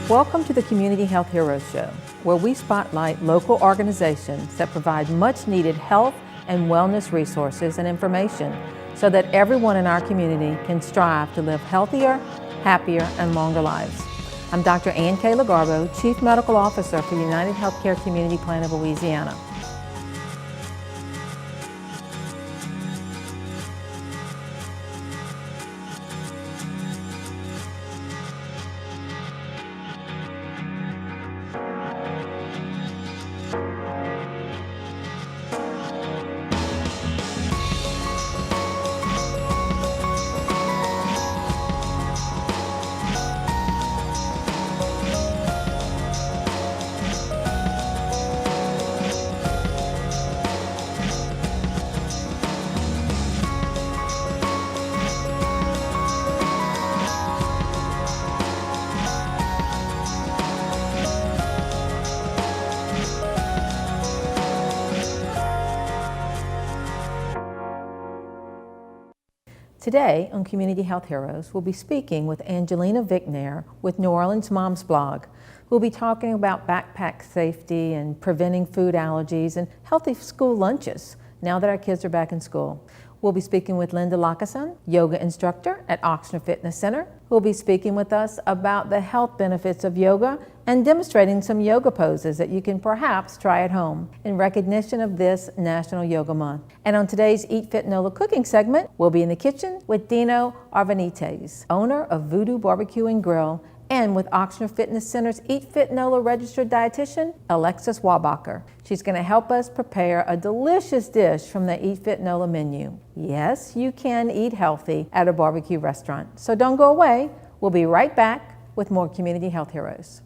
Welcome to the Community Health Heroes Show, where we spotlight local organizations that provide much needed health and wellness resources and information so that everyone in our community can strive to live healthier, happier, and longer lives. I'm Dr. Ann K. Lagarbo, Chief Medical Officer for United Healthcare Community Plan of Louisiana. Today on Community Health Heroes, we'll be speaking with Angelina Vicnair with New Orleans Moms Blog. We'll be talking about backpack safety and preventing food allergies and healthy school lunches now that our kids are back in school. We'll be speaking with Linda Lockeson, yoga instructor at Ochsner Fitness Center, who will be speaking with us about the health benefits of yoga and demonstrating some yoga poses that you can perhaps try at home in recognition of this National Yoga Month. And on today's Eat Fit NOLA cooking segment, we'll be in the kitchen with Dino Arvanites, owner of Voodoo Barbecue and Grill, and with Ochsner Fitness Center's Eat Fit NOLA registered dietitian, Alexis Wabacher. She's going to help us prepare a delicious dish from the Eat Fit NOLA menu. Yes, you can eat healthy at a barbecue restaurant. So don't go away. We'll be right back with more Community Health Heroes.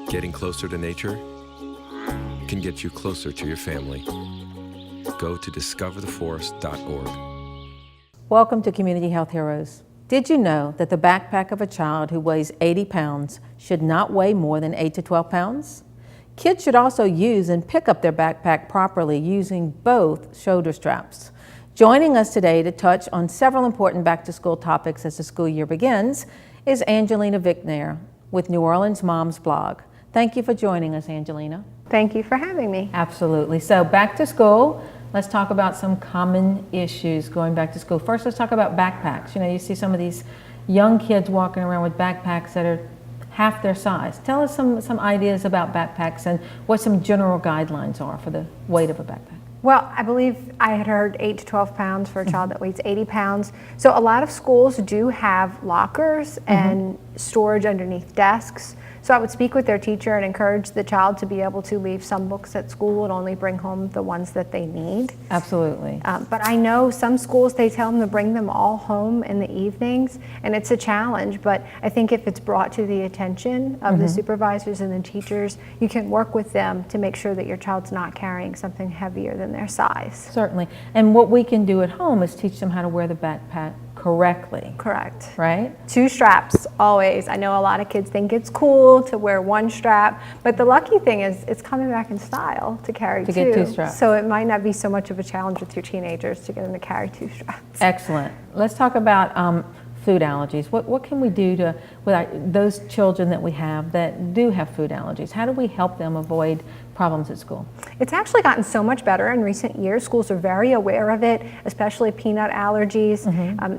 Getting closer to nature can get you closer to your family. Go to discovertheforest.org. Welcome to Community Health Heroes. Did you know that the backpack of a child who weighs 80 pounds should not weigh more than 8 to 12 pounds? Kids should also use and pick up their backpack properly using both shoulder straps. Joining us today to touch on several important back-to-school topics as the school year begins is Angelina Vicnair with New Orleans Moms Blog. Thank you for joining us, Angelina. Thank you for having me. Absolutely. So back to school, let's talk about some common issues going back to school. First, let's talk about backpacks. You know, you see some of these young kids walking around with backpacks that are half their size. Tell us some ideas about backpacks and what some general guidelines are for the weight of a backpack. Well, I believe I had heard 8 to 12 pounds for a child that weighs 80 pounds. So a lot of schools do have lockers and storage underneath desks. So I would speak with their teacher and encourage the child to be able to leave some books at school and only bring home the ones that they need. Absolutely. But I know some schools, they tell them to bring them all home in the evenings, and it's a challenge, but I think if it's brought to the attention of the supervisors and the teachers, you can work with them to make sure that your child's not carrying something heavier than their size. Certainly. And what we can do at home is teach them how to wear the backpack correctly. Correct. Right? 2 straps, always. I know a lot of kids think it's cool to wear 1 strap, but the lucky thing is it's coming back in style to carry to 2. get 2 straps. So it might not be so much of a challenge with your teenagers to get them to carry 2 straps. Excellent. Let's talk about food allergies. What can we do with those children that we have that do have food allergies? How do we help them avoid problems at school? It's actually gotten so much better in recent years. Schools are very aware of it, especially peanut allergies.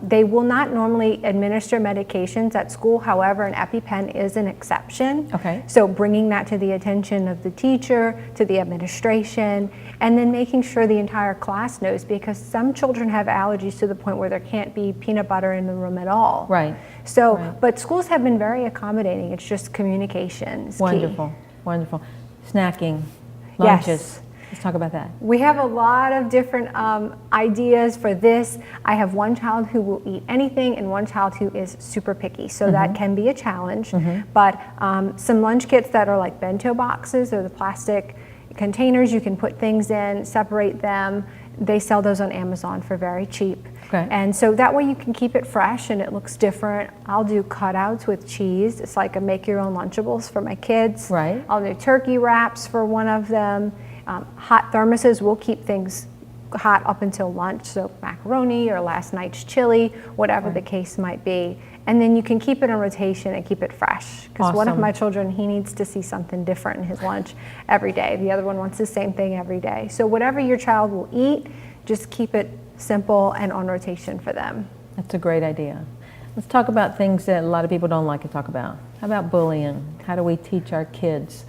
They will not normally administer medications at school. However, an EpiPen is an exception. Okay. So bringing that to the attention of the teacher, to the administration, and then making sure the entire class knows, because some children have allergies to the point where there can't be peanut butter in the room at all. Right. So, Right. but schools have been very accommodating. It's just communication is key. Wonderful. Wonderful. Snacking, lunches. Yes. Let's talk about that. We have a lot of different ideas for this. I have one child who will eat anything and one child who is super picky, so that can be a challenge. But some lunch kits that are like bento boxes, or the plastic containers you can put things in, separate them. they sell those on Amazon for very cheap. Okay. And so that way you can keep it fresh and it looks different. I'll do cutouts with cheese. It's like a make your own Lunchables for my kids. Right. I'll do turkey wraps for one of them. Hot thermoses will keep things hot up until lunch, so macaroni or last night's chili, whatever the case might be. And then you can keep it in rotation and keep it fresh. Because one of Awesome. my children, he needs to see something different in his lunch every day. The other one wants the same thing every day. So whatever your child will eat, just keep it simple and on rotation for them. That's a great idea. Let's talk about things that a lot of people don't like to talk about. How about bullying? How do we teach our kids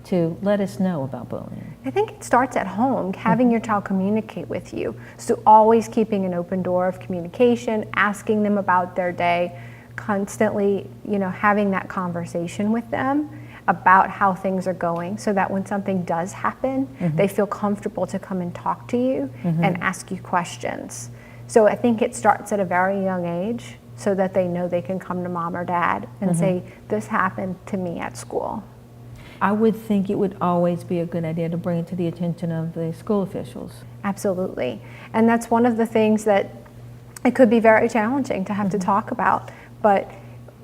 to let us know about bullying? I think it starts at home, having your child communicate with you. So always keeping an open door of communication, asking them about their day, constantly, having that conversation with them about how things are going, so that when something does happen, they feel comfortable to come and talk to you and ask you questions. So I think it starts at a very young age, so that they know they can come to mom or dad and say, this happened to me at school. I would think it would always be a good idea to bring it to the attention of the school officials. Absolutely. And that's one of the things that it could be very challenging to have to talk about. But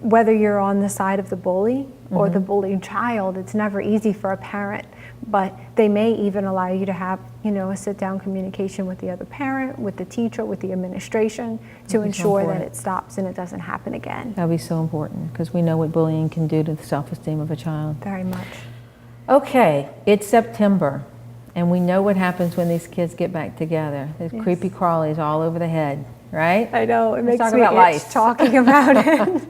whether you're on the side of the bully or the bullied child, it's never easy for a parent. But they may even allow you to have, a sit-down communication with the other parent, with the teacher, with the administration, to ensure that important. it stops and it doesn't happen again. That would be so important, because we know what bullying can do to the self-esteem of a child. Very much. Okay, it's September, and we know what happens when these kids get back together. There's creepy crawlies all over the head, right? I know, it Let's makes talk me about itch lice. talking about it.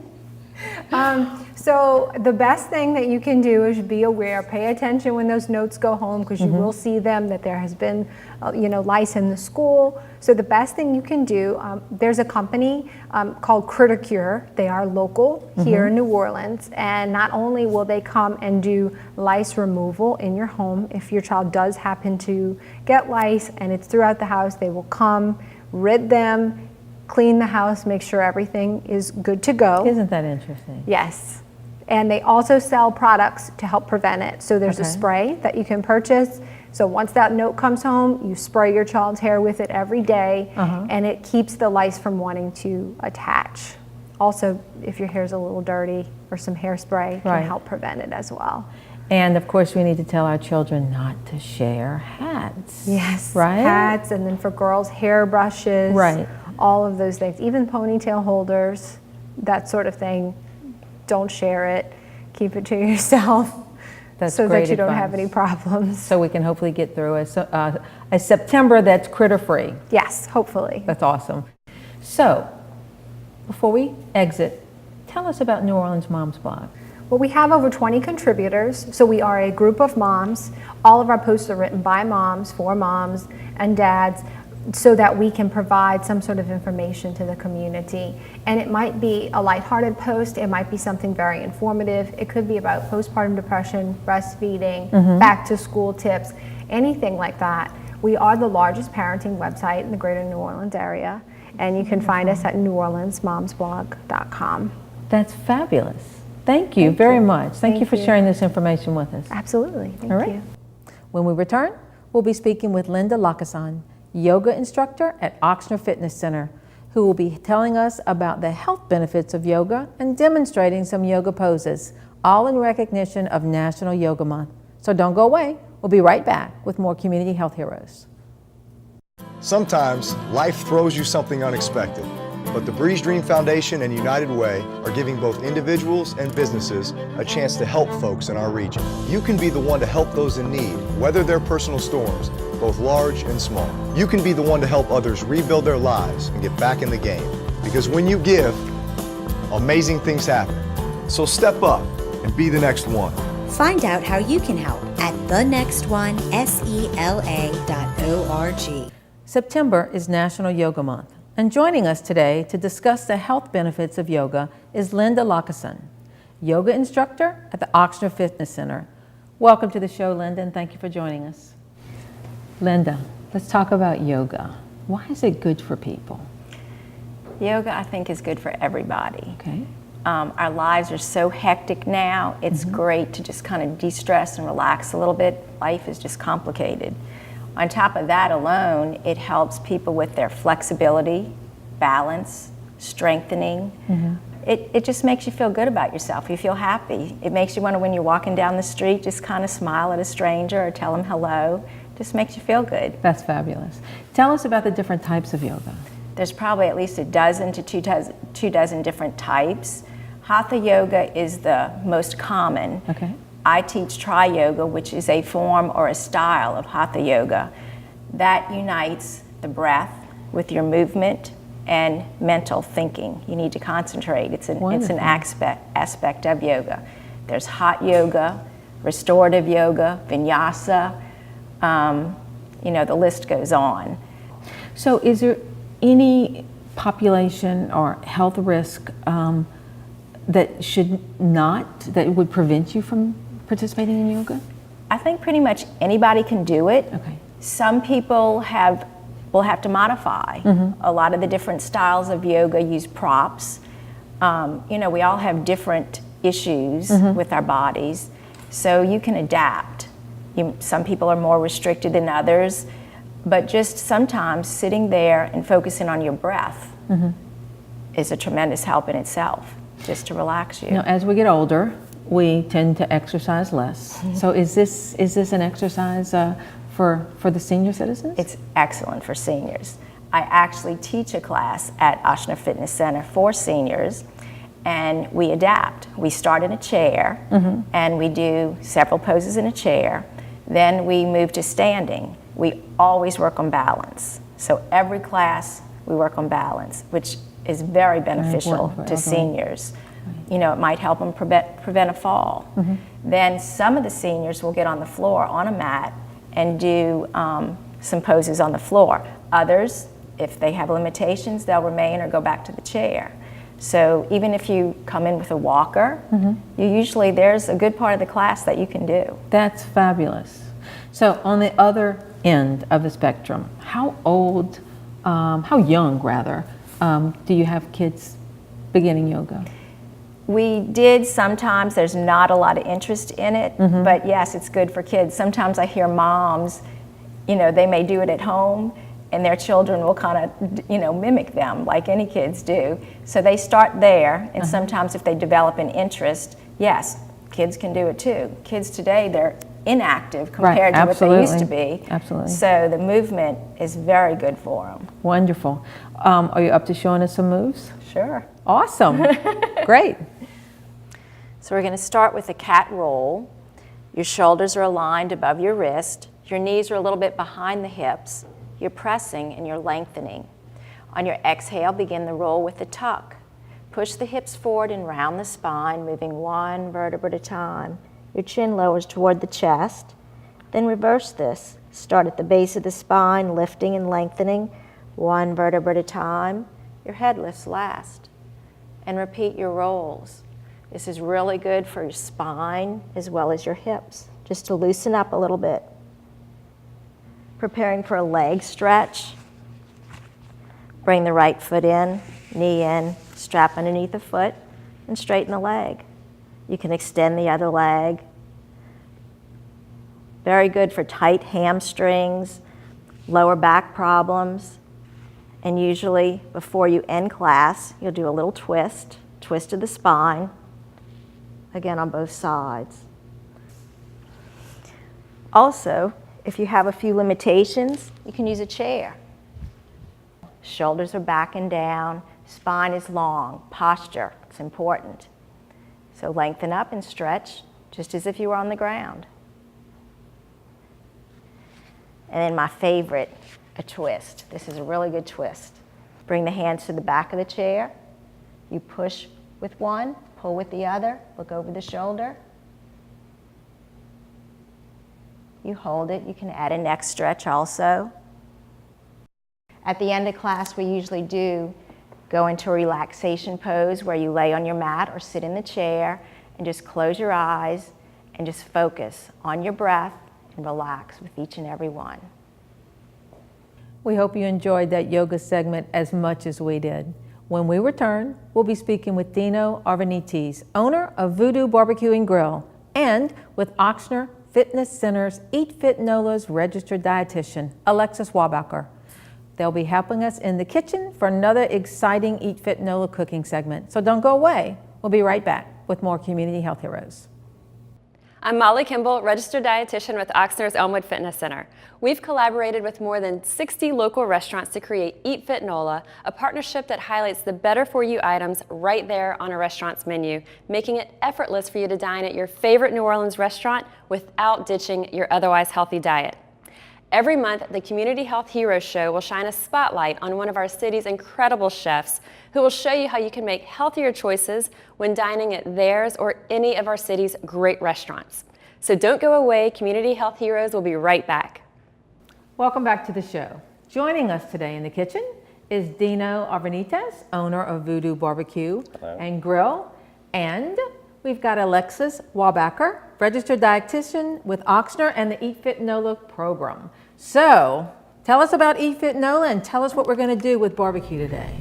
So the best thing that you can do is be aware, pay attention when those notes go home, because you will see them that there has been, lice in the school. So the best thing you can do, there's a company called Criticure. They are local here in New Orleans, and not only will they come and do lice removal in your home, if your child does happen to get lice and it's throughout the house, they will come, rid them, clean the house, make sure everything is good to go. Isn't that interesting? Yes. And they also sell products to help prevent it. So there's a Okay. spray that you can purchase. So once that note comes home, you spray your child's hair with it every day, and it keeps the lice from wanting to attach. Also, if your hair's a little dirty, or some hairspray can Right. help prevent it as well. And of course, we need to tell our children not to share hats. Yes. Right? Hats, and then for girls, hair brushes. Right. All of those things, even ponytail holders, that sort of thing. Don't share it. Keep it to yourself. That's so great that you don't have advice. any problems. So we can hopefully get through a September that's critter-free. Yes, hopefully. That's awesome. So, before we exit, tell us about New Orleans Moms Blog. Well, we have over 20 contributors, so we are a group of moms. All of our posts are written by moms, for moms and dads, so that we can provide some sort of information to the community. And it might be a lighthearted post, it might be something very informative, it could be about postpartum depression, breastfeeding, back to school tips, anything like that. We are the largest parenting website in the greater New Orleans area, and you can find us at neworleansmomsblog.com. That's fabulous. Thank you very much. Thank you for sharing this information with us. Absolutely, thank All right. you. When we return, we'll be speaking with Linda Lakasan, yoga instructor at Ochsner Fitness Center, who will be telling us about the health benefits of yoga and demonstrating some yoga poses, all in recognition of National Yoga Month. So don't go away. We'll be right back with more Community Health Heroes. Sometimes life throws you something unexpected, but the Breeze Dream Foundation and United Way are giving both individuals and businesses a chance to help folks in our region. You can be the one to help those in need, weather their personal storms, both large and small. You can be the one to help others rebuild their lives and get back in the game. Because when you give, amazing things happen. So step up and be the next one. Find out how you can help at thenextonesela.org. September is National Yoga Month, and joining us today to discuss the health benefits of yoga is Linda Lakasan, yoga instructor at the Ochsner Fitness Center. Welcome to the show, Linda, and thank you for joining us. Linda, let's talk about yoga. Why is it good for people? Yoga, I think, is good for everybody. Okay. Our lives are so hectic now. It's great to just kind of de-stress and relax a little bit. Life is just complicated. On top of that alone, it helps people with their flexibility, balance, strengthening. It just makes you feel good about yourself. You feel happy. It makes you want to, when you're walking down the street, just kind of smile at a stranger or tell them hello. Just makes you feel good. That's fabulous. Tell us about the different types of yoga. There's probably at least a dozen to two dozen different types. Hatha yoga is the most common. Okay. I teach Tri Yoga, which is a form or a style of Hatha yoga that unites the breath with your movement and mental thinking. You need to concentrate. It's an Wonderful. aspect of yoga. There's hot yoga, restorative yoga, vinyasa. The list goes on. So is there any population or health risk that would prevent you from participating in yoga? I think pretty much anybody can do it. Okay. Some people will have to modify. A lot of the different styles of yoga use props. We all have different issues with our bodies, so you can adapt. Some people are more restricted than others, but just sometimes sitting there and focusing on your breath is a tremendous help in itself, just to relax you. As we get older, we tend to exercise less. So is this an exercise for the senior citizens? It's excellent for seniors. I actually teach a class at Ashna Fitness Center for seniors, and we adapt. We start in a chair, and we do several poses in a chair. Then we move to standing. We always work on balance. So every class we work on balance, which is very beneficial to seniors. It might help them prevent a fall. Then some of the seniors will get on the floor on a mat and do some poses on the floor. Others, if they have limitations, they'll remain or go back to the chair. So even if you come in with a walker, there's a good part of the class that you can do. That's fabulous. So on the other end of the spectrum, how young do you have kids beginning yoga? We did sometimes. There's not a lot of interest in it, but yes, it's good for kids. Sometimes I hear moms, they may do it at home, and their children will kind of, mimic them like any kids do. So they start there, and sometimes if they develop an interest, yes, kids can do it too. Kids today, they're inactive compared to what they used to be. Absolutely. So the movement is very good for them. Wonderful. Are you up to showing us some moves? Sure. Awesome. Great. So we're going to start with a cat roll. Your shoulders are aligned above your wrist. Your knees are a little bit behind the hips. You're pressing and you're lengthening. On your exhale, begin the roll with a tuck. Push the hips forward and round the spine, moving one vertebra at a time. Your chin lowers toward the chest. Then reverse this. Start at the base of the spine, lifting and lengthening, one vertebra at a time. Your head lifts last. And repeat your rolls. This is really good for your spine as well as your hips, just to loosen up a little bit. Preparing for a leg stretch. Bring the right foot in, knee in, strap underneath the foot, and straighten the leg. You can extend the other leg. Very good for tight hamstrings, lower back problems. And usually before you end class, you'll do a little twist of the spine, again on both sides. Also, if you have a few limitations, you can use a chair. Shoulders are back and down, spine is long, posture, it's important. So lengthen up and stretch, just as if you were on the ground. And then my favorite, a twist. This is a really good twist. Bring the hands to the back of the chair. You push with one, pull with the other, look over the shoulder. You hold it. You can add a neck stretch also. At the end of class, we usually do go into a relaxation pose where you lay on your mat or sit in the chair and just close your eyes and just focus on your breath and relax with each and every one. We hope you enjoyed that yoga segment as much as we did. When we return, we'll be speaking with Dino Arvanites, owner of Voodoo Barbecue and Grill, and with Ochsner Fitness Center's Eat Fit NOLA's registered dietitian, Alexis Wabacher. They'll be helping us in the kitchen for another exciting Eat Fit NOLA cooking segment. So don't go away. We'll be right back with more Community Health Heroes. I'm Molly Kimball, registered dietitian with Oxnard's Elmwood Fitness Center. We've collaborated with more than 60 local restaurants to create Eat Fit NOLA, a partnership that highlights the better for you items right there on a restaurant's menu, making it effortless for you to dine at your favorite New Orleans restaurant without ditching your otherwise healthy diet. Every month, the Community Health Heroes Show will shine a spotlight on one of our city's incredible chefs who will show you how you can make healthier choices when dining at theirs or any of our city's great restaurants. So don't go away, Community Health Heroes will be right back. Welcome back to the show. Joining us today in the kitchen is Dino Arvanites, owner of Voodoo Barbecue and Grill, and we've got Alexis Wabacher, registered dietitian with Oxnard and the Eat Fit NOLA program. So tell us about Eat Fit NOLA and tell us what we're going to do with barbecue today.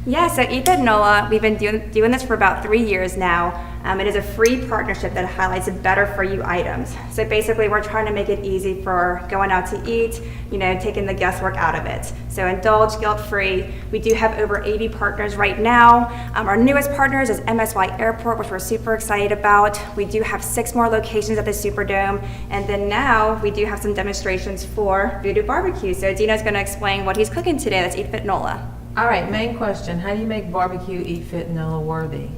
Yeah, so Eat Fit NOLA, we've been doing this for about 3 years now. It is a free partnership that highlights better for you items. So basically we're trying to make it easy for going out to eat, taking the guesswork out of it. So indulge guilt-free. We do have over 80 partners right now. Our newest partners is MSY Airport, which we're super excited about. We do have 6 more locations at the Superdome. And then now we do have some demonstrations for Voodoo Barbecue. So Dino's gonna explain what he's cooking today. That's Eat Fit NOLA. All right, main question, how do you make barbecue Eat Fit NOLA worthy?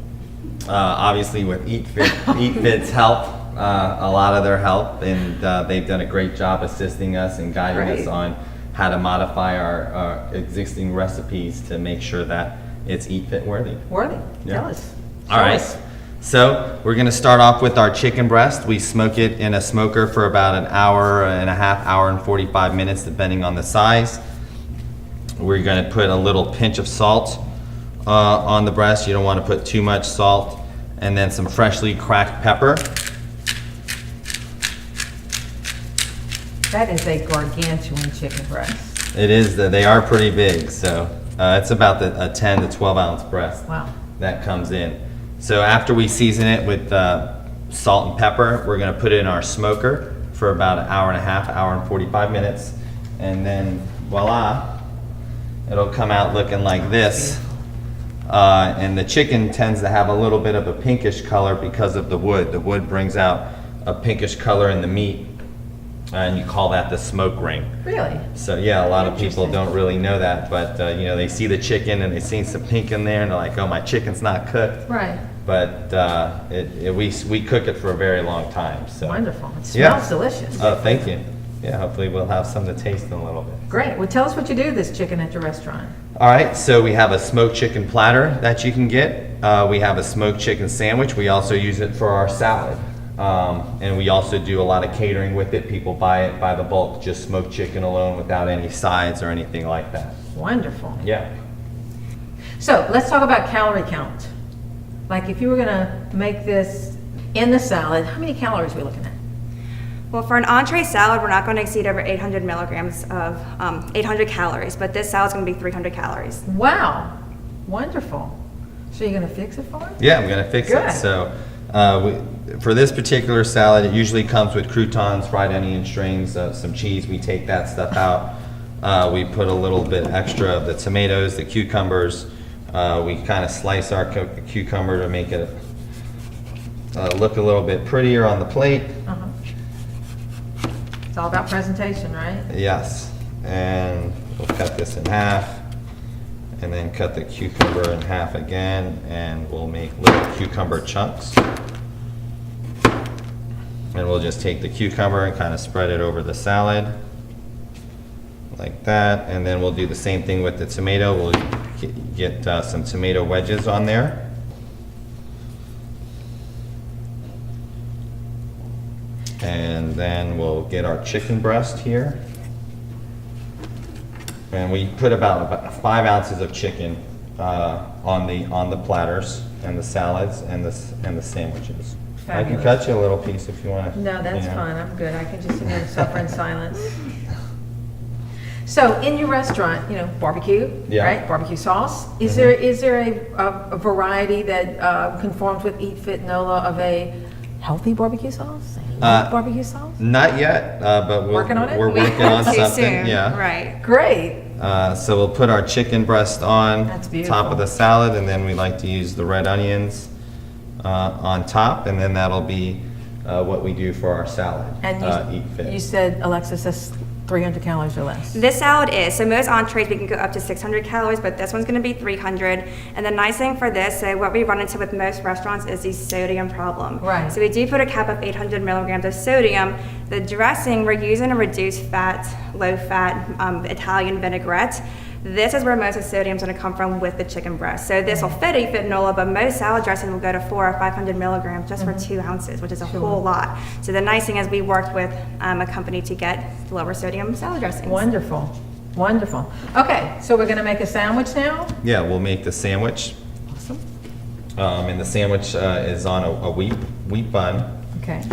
Obviously with Eat Fit's help, a lot of their help, and they've done a great job assisting us and guiding us on how to modify our existing recipes to make sure that it's Eat Fit worthy. Yeah. Tell us. All right. So we're gonna start off with our chicken breast. We smoke it in a smoker for about an hour and a half, hour and 45 minutes, depending on the size. We're going to put a little pinch of salt on the breast. You don't want to put too much salt. And then some freshly cracked pepper. That is a gargantuan chicken breast. It is, they are pretty big. So it's about a 10 to 12 ounce breast. Wow. That comes in. So after we season it with salt and pepper, we're going to put it in our smoker for about an hour and a half, hour and 45 minutes. And then voila. It'll come out looking like this. And the chicken tends to have a little bit of a pinkish color because of the wood. The wood brings out a pinkish color in the meat, and you call that the smoke ring. Really? So yeah, a lot of people don't really know that, but they see the chicken and they see some pink in there and they're like, oh, my chicken's not cooked. Right. But we cook it for a very long time. So. Wonderful. It smells delicious. Oh, thank you. Yeah, hopefully we'll have some to taste in a little bit. Great. Well, tell us what you do with this chicken at your restaurant. All right, so we have a smoked chicken platter that you can get. We have a smoked chicken sandwich. We also use it for our salad. And we also do a lot of catering with it. People buy it by the bulk, just smoked chicken alone without any sides or anything like that. Wonderful. Yeah. So let's talk about calorie count. Like if you were gonna make this in the salad, how many calories are we looking at? Well, for an entree salad, we're not going to exceed over 800 milligrams of 800 calories, but this salad's going to be 300 calories. Wow, wonderful. So you're going to fix it for us? Yeah, I'm going to fix Good. it. So for this particular salad, it usually comes with croutons, fried onion strings, some cheese. We take that stuff out. We put a little bit extra of the tomatoes, the cucumbers. We kind of slice our cucumber to make it look a little bit prettier on the plate. Uh-huh. It's all about presentation, right? Yes, and we'll cut this in half, and then cut the cucumber in half again, and we'll make little cucumber chunks. And we'll just take the cucumber and kind of spread it over the salad, like that, and then we'll do the same thing with the tomato. We'll get some tomato wedges on there. And then we'll get our chicken breast here. And we put about 5 ounces of chicken on the platters and the salads and the sandwiches. Fabulous. I can cut you a little piece if you want to. No, that's fine. I'm good. I can just sit here and suffer in silence. So in your restaurant, barbecue, right? Barbecue sauce. Is there a variety that conforms with Eat Fit NOLA of a healthy barbecue sauce? They love barbecue sauce? Not yet, but Working on it? we're working on Too something. soon. Yeah. Right. Great. So we'll put our chicken breast on That's beautiful. top of the salad, and then we like to use the red onions on top, and then that'll be what we do for our salad. And Eat Fit. you said, Alexis, that's 300 calories or less. This salad is, so most entrees we can go up to 600 calories, but this one's gonna be 300. And the nice thing for this, so what we run into with most restaurants is the sodium problem. Right. So we do put a cap of 800 milligrams of sodium. The dressing, we're using a reduced fat, low fat Italian vinaigrette. This is where most of the sodium is going to come from with the chicken breast. So this will fit Eat Fit Nola, but most salad dressing will go to 400 or 500 milligrams just for 2 ounces, which is a whole lot. So the nice thing is we worked with a company to get lower sodium salad dressings. Wonderful, wonderful. Okay, so we're gonna make a sandwich now? Yeah, we'll make the sandwich. Awesome. And the sandwich is on a wheat bun. Okay.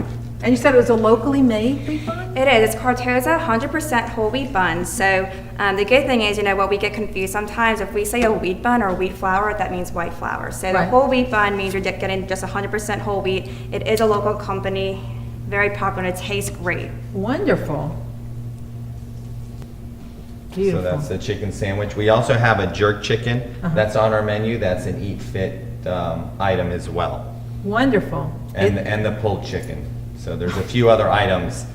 And you said it was a locally made wheat bun? It is. It's Cartoza 100% whole wheat bun. So the good thing is, what we get confused sometimes, if we say a wheat bun or wheat flour, that means white flour. So the Right. whole wheat bun means you're getting just 100% whole wheat. It is a local company, very popular, and it tastes great. Wonderful. Beautiful. So that's the chicken sandwich. We also have a jerk chicken that's on our menu. That's an Eat Fit item as well. Wonderful. And the pulled chicken. So there's a few other items,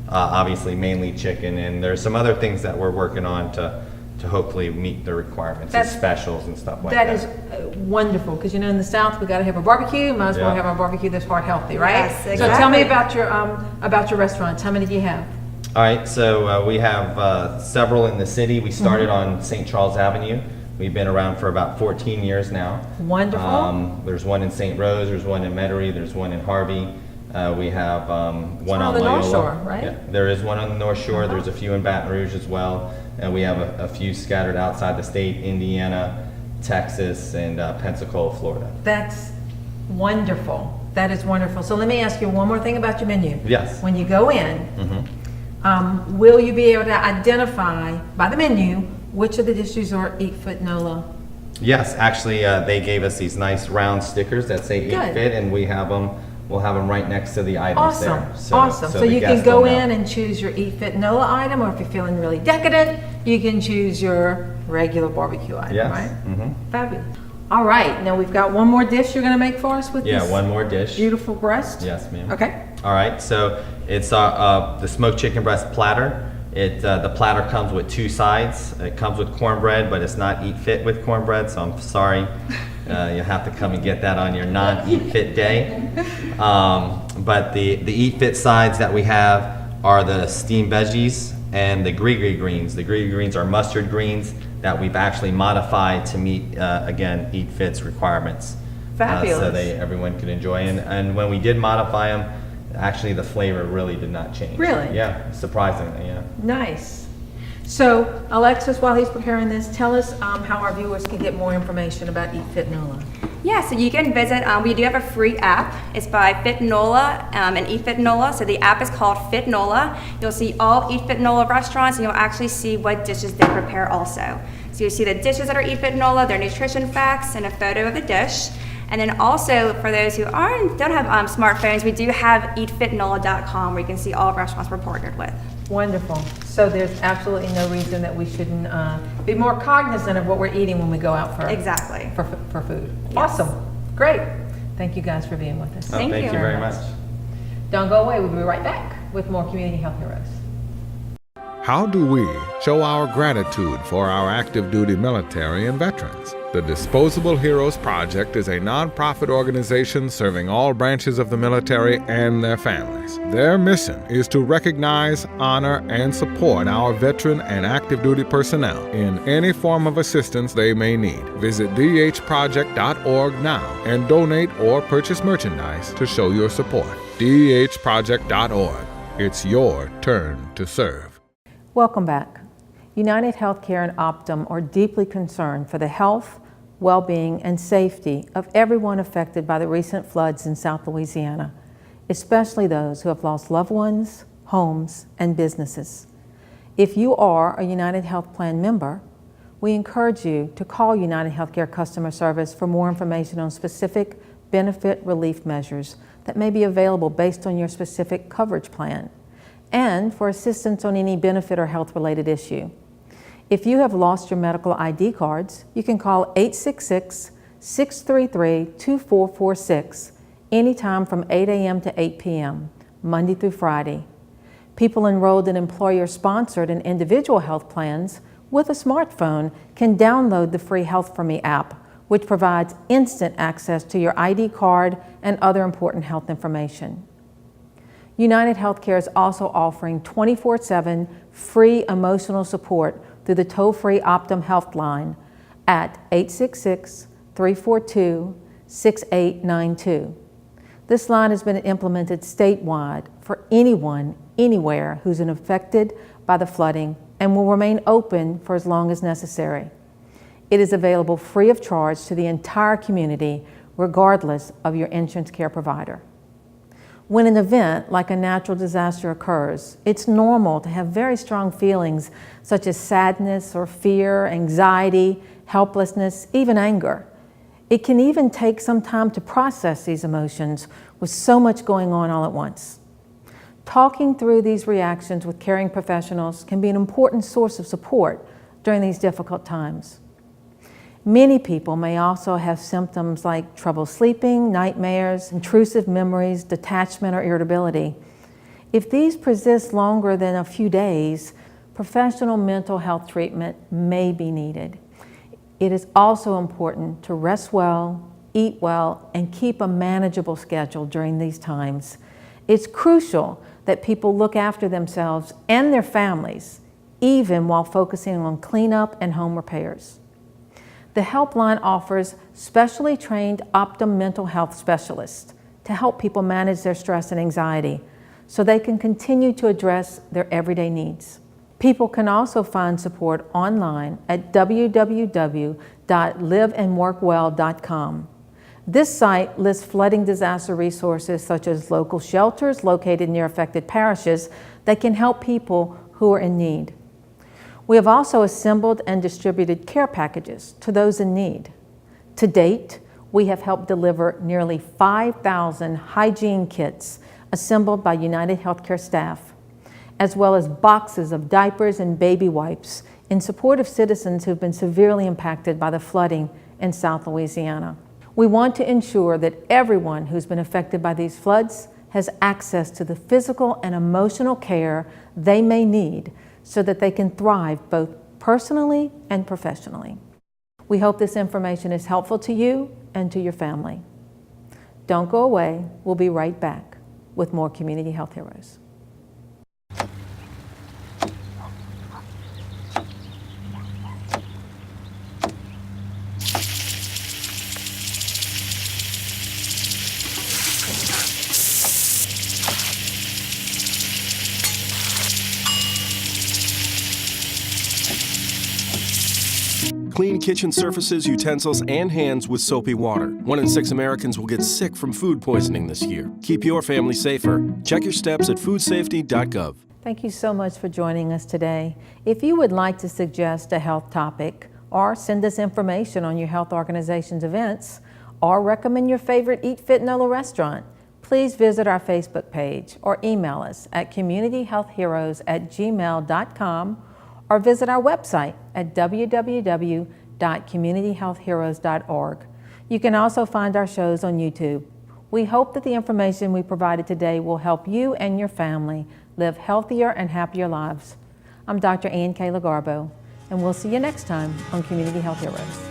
obviously mainly chicken, and there's some other things that we're working on to hopefully meet the requirements, and That's- specials and stuff like that. That is wonderful, because in the South, we gotta have a barbecue, might as well Yeah. have our barbecue that's heart healthy, right? Yes, So tell me exactly. about your restaurants. How many do you have? All right, so we have several in the city. We started on St. Charles Avenue. We've been around for about 14 years now. Wonderful. There's one in St. Rose, there's one in Metairie, there's one in Harvey. We have one one on on the Loyola. North Shore, right? Yeah, there is one on the North Shore. There's a few in Baton Rouge as well. And we have a few scattered outside the state, Indiana, Texas, and Pensacola, Florida. That's wonderful. That is wonderful. So let me ask you one more thing about your menu. Yes. When you go in, will you be able to identify by the menu which of the dishes are Eat Fit Nola? Yes, actually, they gave us these nice round stickers that say Eat Good. Fit, and we have them. We'll have them right next to the items Awesome, there. awesome. So the you can guests go will know. in and choose your Eat Fit Nola item, or if you're feeling really decadent, you can choose your regular barbecue item, Yes. right? Mhm. Fabulous. All right, now we've got one more dish you're gonna make for us with Yeah, this one more dish. beautiful breast? Yes, ma'am. Okay. All right, so it's the smoked chicken breast platter. The platter comes with 2 sides. It comes with cornbread, but it's not Eat Fit with cornbread, so I'm sorry. You'll have to come and get that on your non-Eat Fit day. But the Eat Fit sides that we have are the steamed veggies and the gree greens. The gree greens are mustard greens that we've actually modified to meet, again, Eat Fit's requirements. So Fabulous. everyone could enjoy. And when we did modify them, actually the flavor really did not change. Really? Yeah, surprisingly, yeah. Nice. So Alexis, while he's preparing this, tell us how our viewers can get more information about Eat Fit Nola. Yeah, so you can visit, we do have a free app. It's by Fit Nola and Eat Fit Nola. So the app is called Fit Nola. You'll see all Eat Fit Nola restaurants, and you'll actually see what dishes they prepare also. So you'll see the dishes that are Eat Fit Nola, their nutrition facts, and a photo of the dish. And then also, for those who don't have smartphones, we do have eatfitnola.com, where you can see all restaurants we're partnered with. Wonderful. So there's absolutely no reason that we shouldn't be more cognizant of what we're eating when we go out for Exactly. for food. Yes. Awesome. Great. Thank you guys for being with us. Oh, Thank thank you. you very much. Don't go away. We'll be right back with more Community Health Heroes. How do we show our gratitude for our active duty military and veterans? The Disposable Heroes Project is a nonprofit organization serving all branches of the military and their families. Their mission is to recognize, honor, and support our veteran and active duty personnel in any form of assistance they may need. Visit dhproject.org now and donate or purchase merchandise to show your support. dhproject.org. It's your turn to serve. Welcome back. United Healthcare and Optum are deeply concerned for the health, well-being, and safety of everyone affected by the recent floods in South Louisiana, especially those who have lost loved ones, homes, and businesses. If you are a United Health Plan member, we encourage you to call United Healthcare Customer Service for more information on specific benefit relief measures that may be available based on your specific coverage plan, and for assistance on any benefit or health-related issue. If you have lost your medical ID cards, you can call 866-633-2446 anytime from 8 a.m. to 8 p.m., Monday through Friday. People enrolled in employer-sponsored and individual health plans with a smartphone can download the free Health For Me app, which provides instant access to your ID card and other important health information. United Healthcare is also offering 24/7 free emotional support through the toll-free Optum Health line at 866-342-6892. This line has been implemented statewide for anyone, anywhere who's been affected by the flooding and will remain open for as long as necessary. It is available free of charge to the entire community, regardless of your insurance care provider. When an event like a natural disaster occurs, it's normal to have very strong feelings such as sadness or fear, anxiety, helplessness, even anger. It can even take some time to process these emotions with so much going on all at once. Talking through these reactions with caring professionals can be an important source of support during these difficult times. Many people may also have symptoms like trouble sleeping, nightmares, intrusive memories, detachment, or irritability. If these persist longer than a few days, professional mental health treatment may be needed. It is also important to rest well, eat well, and keep a manageable schedule during these times. It's crucial that people look after themselves and their families, even while focusing on cleanup and home repairs. The helpline offers specially trained Optum mental health specialists to help people manage their stress and anxiety so they can continue to address their everyday needs. People can also find support online at www.liveandworkwell.com. This site lists flooding disaster resources such as local shelters located near affected parishes that can help people who are in need. We have also assembled and distributed care packages to those in need. To date, we have helped deliver nearly 5,000 hygiene kits assembled by United Healthcare staff, as well as boxes of diapers and baby wipes in support of citizens who've been severely impacted by the flooding in South Louisiana. We want to ensure that everyone who's been affected by these floods has access to the physical and emotional care they may need so that they can thrive both personally and professionally. We hope this information is helpful to you and to your family. Don't go away. We'll be right back with more Community Health Heroes. Clean kitchen surfaces, utensils, and hands with soapy water. 1 in 6 Americans will get sick from food poisoning this year. Keep your family safer. Check your steps at foodsafety.gov. Thank you so much for joining us today. If you would like to suggest a health topic or send us information on your health organization's events or recommend your favorite Eat Fit NOLA restaurant, please visit our Facebook page or email us at communityhealthheroes@gmail.com or visit our website at www.communityhealthheroes.org. You can also find our shows on YouTube. We hope that the information we provided today will help you and your family live healthier and happier lives. I'm Dr. Ann K. Lagarbo, and we'll see you next time on Community Health Heroes.